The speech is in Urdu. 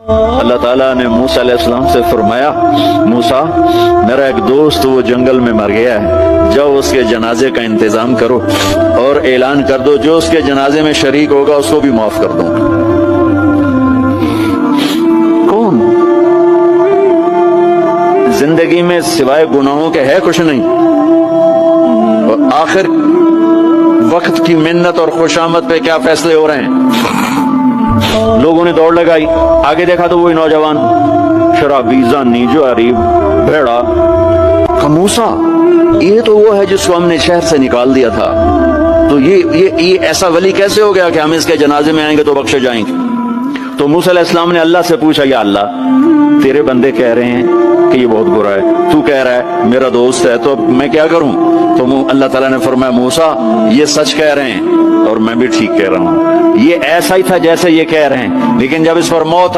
اللہ تعالیٰ نے موسیٰ علیہ السلام سے فرمایا موسیٰ میرا ایک دوست وہ جنگل میں مر گیا ہے، جاؤ اس کے جنازے کا انتظام کرو اور اعلان کر دو جو اس کے جنازے میں شریک ہوگا اس کو بھی معاف کر دوں۔ کون؟ زندگی میں سوائے گناہوں کے ہے کچھ نہیں، اور آخر وقت کی منت اور خوشامد پہ کیا فیصلے ہو رہے ہیں۔ لوگوں نے دوڑ لگائی، آگے دیکھا تو وہی نوجوان شرابی، زانی، جواری، بھیڑا۔ موسیٰ یہ تو وہ ہے جس کو ہم نے شہر سے نکال دیا تھا، تو یہ ایسا ولی کیسے ہو گیا کہ ہم اس کے جنازے میں آئیں گے تو بخشے جائیں گے؟ تو موسیٰ علیہ السلام نے اللہ سے پوچھا یا اللہ تیرے بندے کہہ رہے ہیں کہ یہ بہت برا ہے، تو کہہ رہا ہے میرا دوست ہے، تو اب میں کیا کروں؟ تو اللہ تعالیٰ نے فرمایا موسیٰ یہ سچ کہہ رہے ہیں اور میں بھی ٹھیک کہہ رہا ہوں، یہ ایسا ہی تھا جیسے یہ کہہ رہے ہیں، لیکن جب اس پر موت